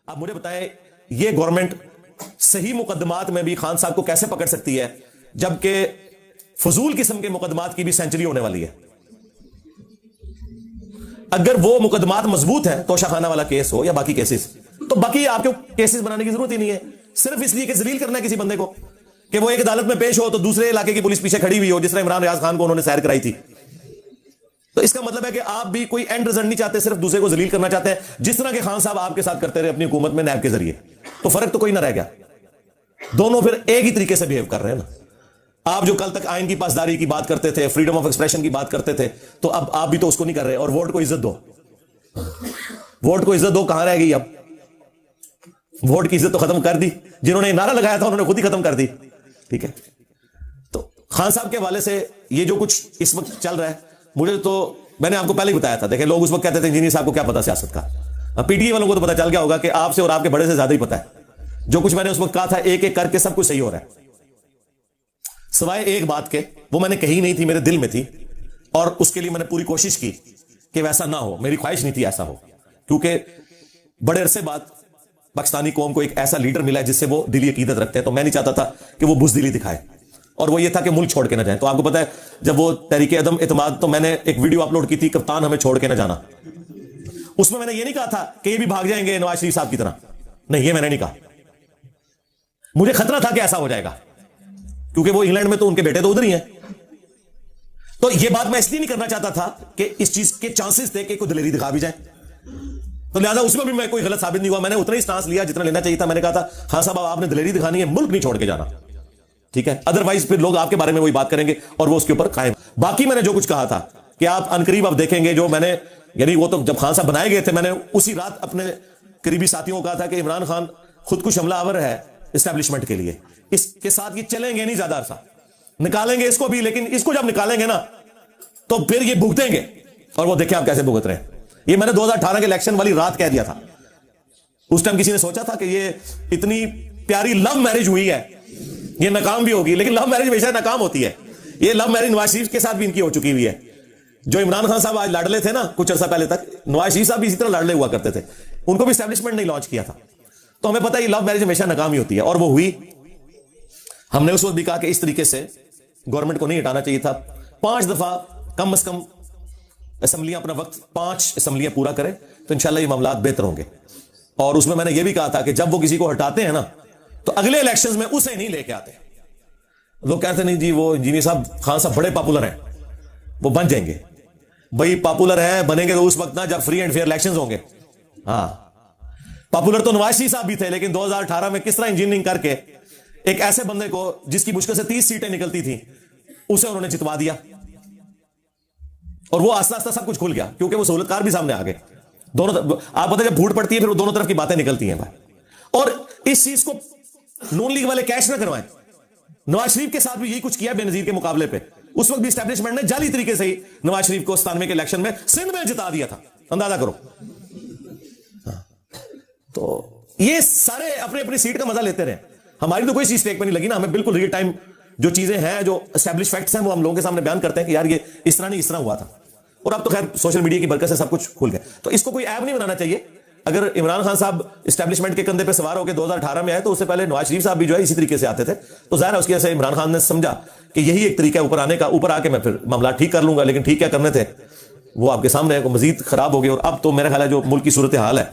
آپ مجھے بتائیں یہ گورنمنٹ صحیح مقدمات میں بھی خان صاحب کو کیسے پکڑ سکتی ہے جبکہ فضول قسم کے مقدمات کی بھی سینچری ہونے والی ہے؟ اگر وہ مقدمات مضبوط ہیں توشہ خانہ والا کیس ہو یا باقی کیسز تو باقی آپ کو کیسز بنانے کی ضرورت ہی نہیں ہے، صرف اس لیے کہ ذلیل کرنا ہے کسی بندے کو کہ وہ ایک عدالت میں پیش ہو تو دوسرے علاقے کی پولیس پیچھے کھڑی ہوئی ہو، جس طرح عمران ریاض خان کو انہوں نے سیر کرائی تھی۔ تو اس کا مطلب ہے کہ آپ بھی کوئی اینڈ رزلٹ نہیں چاہتے، صرف دوسرے کو ذلیل کرنا چاہتے ہیں، جس طرح کے خان صاحب آپ کے ساتھ کرتے رہے اپنی حکومت میں نیب کے ذریعے۔ تو فرق تو کوئی نہ رہ گیا، دونوں پھر ایک ہی طریقے سے بہیو کر رہے ہیں نا۔ آپ جو کل تک آئین کی پاسداری کی بات کرتے تھے، فریڈم آف ایکسپریشن کی بات کرتے تھے، تو اب آپ بھی تو اس کو نہیں کر رہے، اور ووٹ کو عزت دو، ووٹ کو عزت دو کہاں رہ گئی؟ اب ووٹ کی عزت تو ختم کر دی، جنہوں نے نعرہ لگایا تھا انہوں نے خود ہی ختم کر دی۔ ٹھیک ہے، تو خان صاحب کے حوالے سے یہ جو کچھ اس وقت چل رہا ہے، مجھے تو میں نے آپ کو پہلے ہی بتایا تھا، دیکھیں لوگ اس وقت کہتے تھے انجینئر صاحب کو کیا پتا سیاست کا، پی ٹی آئی والوں کو تو پتا چل گیا ہوگا کہ آپ سے اور آپ کے بڑے سے زیادہ ہی پتا ہے۔ جو کچھ میں نے اس وقت کہا تھا ایک ایک کر کے سب کچھ صحیح ہو رہا ہے، سوائے ایک بات کے، وہ میں نے کہی نہیں تھی، میرے دل میں تھی، اور اس کے لیے میں نے پوری کوشش کی کہ ویسا نہ ہو، میری خواہش نہیں تھی ایسا ہو، کیونکہ بڑے عرصے بعد پاکستانی قوم کو ایک ایسا لیڈر ملا ہے جس سے وہ دلی عقیدت رکھتے ہیں، تو میں نہیں چاہتا تھا کہ وہ بزدلی دکھائے، اور وہ یہ تھا کہ ملک چھوڑ کے نہ جائیں۔ تو آپ کو پتا ہے جب وہ تحریک عدم اعتماد، تو میں نے ایک ویڈیو اپلوڈ کی تھی، کپتان ہمیں چھوڑ کے نہ جانا، اس میں نے یہ نہیں کہا تھا کہ یہ بھی بھاگ جائیں گے نواز شریف صاحب کی طرح، نہیں، یہ میں نے نہیں کہا، مجھے خطرہ تھا کہ ایسا ہو جائے گا، کیونکہ وہ انگلینڈ میں تو ان کے بیٹے تو ادھر ہی ہیں، تو یہ بات میں اس لیے نہیں کرنا چاہتا تھا کہ اس چیز کے چانسز تھے کہ کوئی دلیری دکھا بھی جائے، تو لہٰذا اس میں بھی میں کوئی غلط ثابت نہیں ہوا، میں نے اتنا ہی سٹانس لیا جتنا لینا چاہیے تھا۔ میں نے کہا تھا ہاں صاحب آپ نے دلیری دکھانی ہے، ملک نہیں چھوڑ کے جانا، ٹھیک ہے، ادروائز پھر لوگ آپ کے بارے میں وہی بات کریں گے اور وہ اس کے اوپر قائم۔ باقی میں نے جو کچھ کہا تھا کہ آپ عنقریب اب دیکھیں گے، جو میں نے یعنی وہ تو جب خان صاحب بنائے گئے تھے، میں نے اسی رات اپنے قریبی ساتھیوں کو کہا تھا کہ عمران خان خود کش حملہ آور ہے اسٹیبلشمنٹ کے لیے، اس کے ساتھ یہ چلیں گے نہیں زیادہ عرصہ، نکالیں گے اس کو بھی، لیکن اس کو جب نکالیں گے نا تو پھر یہ بھگتیں گے، اور وہ دیکھیں آپ کیسے بھگت رہے ہیں۔ یہ میں نے 2018 کے الیکشن والی رات کہہ دیا تھا، اس ٹائم کسی نے سوچا تھا کہ یہ اتنی پیاری لو میرج ہوئی ہے یہ ناکام بھی ہوگی، لیکن لو میرج ہمیشہ ناکام ہوتی ہے، یہ لو میرج نواز شریف کے ساتھ بھی ان کی ہو چکی ہوئی ہے۔ جو عمران خان صاحب آج لاڈلے تھے نا کچھ عرصہ پہلے تک، نواز شریف صاحب بھی اسی طرح لاڈلے ہوا کرتے تھے، ان کو بھی اسٹیبلشمنٹ نہیں لانچ کیا تھا، تو ہمیں پتہ ہے یہ لو میرج ہمیشہ ناکام ہی ہوتی ہے، اور وہ ہوئی۔ ہم نے اس وقت بھی کہا کہ اس طریقے سے گورنمنٹ کو نہیں ہٹانا چاہیے تھا، 5 دفعہ کم از کم اسمبلیاں اپنا وقت 5 اسمبلیاں پورا کریں تو انشاءاللہ یہ معاملات بہتر ہوں گے۔ اور اس میں نے یہ بھی کہا تھا کہ جب وہ کسی کو ہٹاتے ہیں نا تو اگلے الیکشنز میں اسے نہیں لے کے آتے۔ لوگ کہتے نہیں جی وہ انجینئر صاحب خان صاحب بڑے پاپولر ہیں، وہ بن جائیں گے، بھائی پاپولر ہیں بنیں گے تو اس وقت نا جب فری اینڈ فیئر الیکشنز ہوں گے۔ ہاں پاپولر تو نواز شریف صاحب بھی تھے، لیکن 2018 میں کس طرح انجینئرنگ کر کے ایک ایسے بندے کو جس کی مشکل سے 30 سیٹیں نکلتی تھیں اسے انہوں نے جتوا دیا، اور وہ آستہ آستہ سب کچھ کھل گیا کیونکہ وہ سہولت کار بھی سامنے آ گئے دونوں۔ آپ پتہ جب پھوٹ پڑتی ہے پھر وہ دونوں طرف کی باتیں نکلتی ہیں بھائی، اور اس چیز کو نون لیگ والے کیش نہ کروائیں۔ نواز شریف کے ساتھ بھی یہی کچھ کیا بے نظیر کے مقابلے پہ، اس وقت بھی اسٹیبلشمنٹ نے جعلی طریقے سے ہی نواز شریف کو 97 کے الیکشن میں سندھ میں جتا دیا تھا، اندازہ کرو۔ تو یہ سارے اپنی اپنی سیٹ کا مزہ لیتے رہے، ہماری تو کوئی چیز اسٹیک پہ نہیں لگی نا، ہمیں بالکل ریئل ٹائم جو چیزیں ہیں، جو اسٹیبلش فیکٹس ہیں، وہ ہم لوگوں کے سامنے بیان کرتے ہیں کہ یار یہ اس طرح نہیں اس طرح ہوا تھا، اور اب تو خیر سوشل میڈیا کی برکت سے سب کچھ کھل گیا، تو اس کو کوئی عیب نہیں بنانا چاہیے۔ اگر عمران خان صاحب اسٹیبلشمنٹ کے کندھے پہ سوار ہو کے 2018 میں آئے تو اس سے پہلے نواز شریف صاحب بھی جو ہے اسی طریقے سے آتے تھے، تو ظاہر ہے اس کی وجہ سے عمران خان نے سمجھا کہ یہی ایک طریقہ ہے اوپر آنے کا، اوپر آ کے میں پھر معاملات ٹھیک کر لوں گا، لیکن ٹھیک کیا کرنے تھے وہ آپ کے سامنے ہے، مزید خراب ہو گئے۔ اور اب تو میرا خیال ہے جو ملک کی صورتحال ہے،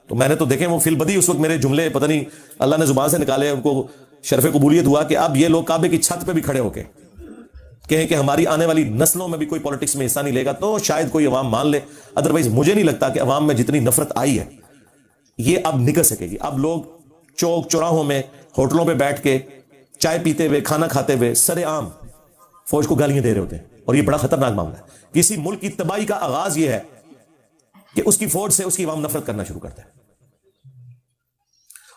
تو میں نے تو دیکھیں وہ فی البدی اس وقت میرے جملے پتہ نہیں اللہ نے زبان سے نکالے، ان کو شرف قبولیت ہوا کہ اب یہ لوگ کعبے کی چھت پہ بھی کھڑے ہو کے کہیں کہ ہماری آنے والی نسلوں میں بھی کوئی پولیٹکس میں حصہ نہیں لے گا، تو شاید کوئی عوام مان لے، ادروائز مجھے نہیں لگتا کہ عوام میں جتنی نفرت آئی ہے یہ اب نکل سکے گی۔ اب لوگ چوک چوراہوں میں ہوٹلوں پہ بیٹھ کے چائے پیتے ہوئے کھانا کھاتے ہوئے سر عام فوج کو گالیاں دے رہے ہوتے ہیں، اور یہ بڑا خطرناک معاملہ ہے۔ کسی ملک کی تباہی کا آغاز یہ ہے کہ اس کی فوج سے اس کی عوام نفرت کرنا شروع کرتا ہے،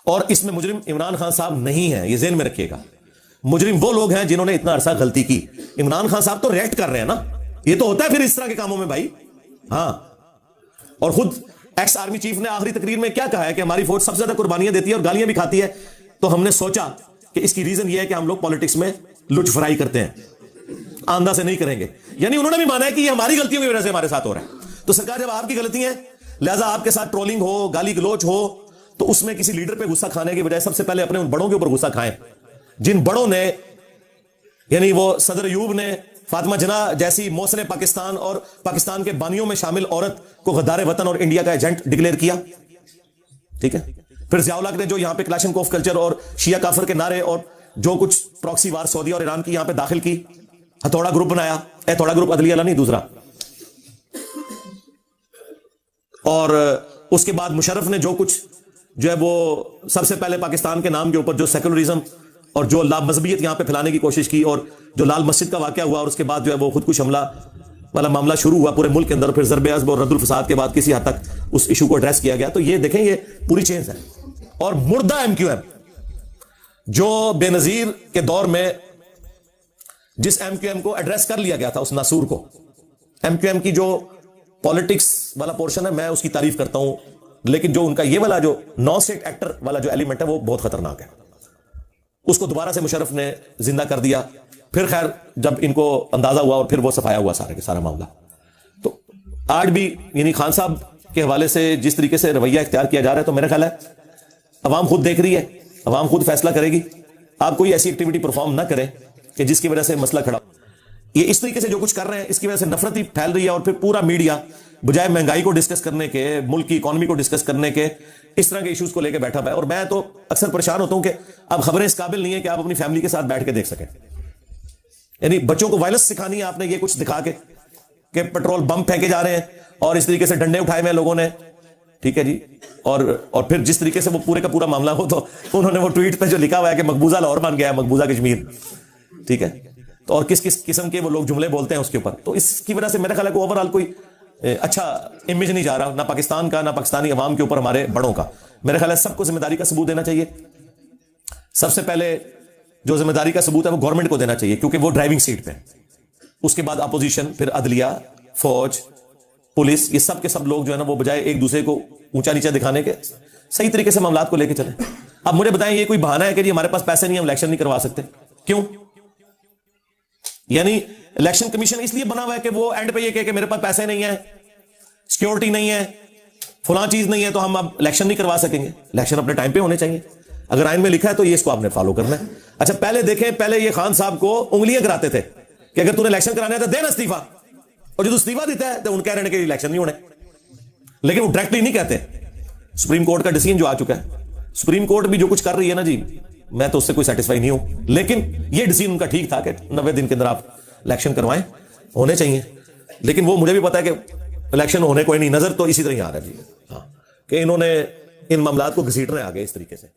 اور اس میں مجرم عمران خان صاحب نہیں ہے، یہ ذہن میں رکھیے گا۔ مجرم وہ لوگ ہیں جنہوں نے اتنا عرصہ غلطی کی۔ عمران خان صاحب تو ریئیکٹ کر رہے ہیں نا، یہ تو ہوتا ہے پھر اس طرح کے کاموں میں بھائی۔ ہاں، اور خود ایکس آرمی چیف نے آخری تقریر میں کیا کہا ہے کہ ہماری فوج سب سے زیادہ قربانیاں دیتی ہے اور گالیاں بھی کھاتی ہے، تو ہم نے سوچا کہ اس کی ریزن یہ ہے کہ ہم لوگ پالیٹکس میں لچ فرائی کرتے ہیں، آندھا سے نہیں کریں گے۔ یعنی انہوں نے بھی مانا ہے کہ یہ ہماری غلطیوں کی وجہ سے ہمارے ساتھ ہو رہا ہے۔ تو سرکار جب آپ کی غلطی ہے لہذا آپ کے ساتھ ٹرولنگ ہو، گالی گلوچ ہو، تو اس میں کسی لیڈر پہ غصہ کھانے کی بجائے سب سے پہلے اپنے ان بڑوں کے اوپر غصہ کھائیں، جن بڑوں نے، یعنی وہ صدر ایوب نے فاطمہ جناح جیسی محسن پاکستان اور پاکستان کے بانیوں میں شامل عورت کو غدار وطن اور انڈیا کا ایجنٹ ڈکلیئر کیا، ٹھیک ہے. پھر ضیاء الحق نے جو یہاں پہ کلاشنکوف کلچر اور شیعہ کافر کے نعرے اور جو کچھ پراکسی وار سعودی اور ایران کی یہاں پہ داخل کی، ہتھوڑا گروپ بنایا، ہتھوڑا گروپ عدلیہ والا نہیں، دوسرا. اور اس کے بعد مشرف نے جو کچھ جو ہے وہ سب سے پہلے پاکستان کے نام کے اوپر جو سیکولرزم اور جو لا مذہبیت یہاں پہ پھیلانے کی کوشش کی، اور جو لال مسجد کا واقعہ ہوا اور اس کے بعد جو ہے وہ خود کش حملہ والا معاملہ شروع ہوا پورے ملک کے اندر، پھر ضرب عضب اور رد الفساد کے بعد کسی حد تک اس ایشو کو ایڈریس کیا گیا. تو یہ دیکھیں یہ پوری چینج ہے. اور مردہ ایم کیو ایم جو بے نظیر کے دور میں جس ایم کیو ایم کو ایڈریس کر لیا گیا تھا، اس ناسور کو، ایم کیو ایم کی جو پالیٹکس والا پورشن ہے میں اس کی تعریف کرتا ہوں، لیکن جو ان کا یہ والا جو نان اسٹیٹ ایکٹر والا جو ایلیمنٹ ہے وہ بہت خطرناک ہے. اس کو دوبارہ سے مشرف نے زندہ کر دیا. پھر خیر جب ان کو اندازہ ہوا اور پھر وہ صفایا ہوا سارے کے سارا معاملہ. تو آج بھی یعنی خان صاحب کے حوالے سے جس طریقے سے رویہ اختیار کیا جا رہا ہے، تو میرا خیال ہے عوام خود دیکھ رہی ہے، عوام خود فیصلہ کرے گی. آپ کوئی ایسی ایکٹیویٹی پرفارم نہ کریں کہ جس کی وجہ سے مسئلہ کھڑا. یہ اس طریقے سے جو کچھ کر رہے ہیں اس کی وجہ سے نفرت ہی پھیل رہی ہے، اور پھر پورا میڈیا بجائے مہنگائی کو ڈسکس کرنے کے، ملک کی اکانومی کو ڈسکس کرنے کے، اس طرح کے ایشوز کو لے کے بیٹھا ہوا ہے. اور میں تو اکثر پریشان ہوتا ہوں کہ اب خبریں اس قابل نہیں ہے کہ آپ اپنی فیملی کے ساتھ بیٹھ کے دیکھ سکیں. یعنی بچوں کو وائلنس سکھانی ہے آپ نے یہ کچھ دکھا کے کہ پیٹرول بم پھینکے جا رہے ہیں اور اس طریقے سے ڈنڈے اٹھائے ہوئے لوگوں نے، ٹھیک ہے جی. اور پھر جس طریقے سے وہ پورے کا پورا معاملہ ہو، تو انہوں نے وہ ٹویٹ پہ جو لکھا ہوا ہے کہ مقبوضہ لاہور بن گیا ہے، مقبوضہ کشمیر، ٹھیک ہے. تو اور کس کس قسم کے وہ لوگ جملے بولتے ہیں اس کے اوپر. تو اس کی وجہ سے میرا خیال ہے کہ اوورآل کوئی اچھا امیج نہیں جا رہا، نہ پاکستان کا، نہ پاکستانی عوام کے اوپر، ہمارے بڑوں کا. میرا خیال ہے سب کو ذمہ داری کا ثبوت دینا چاہیے. سب سے پہلے جو ذمہ داری کا ثبوت ہے وہ گورنمنٹ کو دینا چاہیے، کیونکہ وہ ڈرائیونگ سیٹ پہ. اس کے بعد اپوزیشن، پھر عدلیہ، فوج، پولیس، یہ سب کے سب لوگ جو ہے نا وہ بجائے ایک دوسرے کو اونچا نیچا دکھانے کے صحیح طریقے سے معاملات کو لے کے چلیں. اب مجھے بتائیں یہ کوئی بہانہ ہے کہ جی ہمارے پاس پیسے نہیں، ہم الیکشن نہیں کروا سکتے؟ کیوں؟ یعنی الیکشن کمیشن اس لیے بنا ہوا ہے کہ وہ اینڈ پہ یہ کہے کہ میرے پاس پیسے نہیں ہیں، سیکیورٹی نہیں ہے، فلاں چیز نہیں ہے، تو ہم اب الیکشن نہیں کروا سکیں گے. الیکشن اپنے ٹائم پہ ہونے چاہیے. اگر آئین میں لکھا ہے تو یہ اس کو آپ نے فالو کرنا ہے. اچھا پہلے دیکھیں، پہلے یہ خان صاحب کو انگلیاں کراتے تھے کہ اگر تو نے الیکشن کرانا ہے تو دے نا استعفیٰ، اور جو استعفیٰ دیتا ہے تو ان کہہ رہے ہیں کہ الیکشن نہیں ہونے. لیکن وہ ڈائریکٹلی نہیں کہتے. سپریم کورٹ کا ڈیسیژن جو آ چکا ہے، سپریم کورٹ بھی جو کچھ کر رہی ہے نا جی، میں تو اس سے کوئی سیٹسفائی نہیں ہوں، لیکن یہ ڈیسیژن ان کا ٹھیک تھا کہ 90 دن کے اندر آپ الیکشن کروائیں، ہونے چاہیے. لیکن وہ مجھے بھی پتا ہے کہ الیکشن ہونے کوئی نہیں، نظر تو اسی طرح ہی آ رہا ہے جی، ہاں، کہ انہوں نے ان معاملات کو گھسیٹنے آ گئے اس طریقے سے.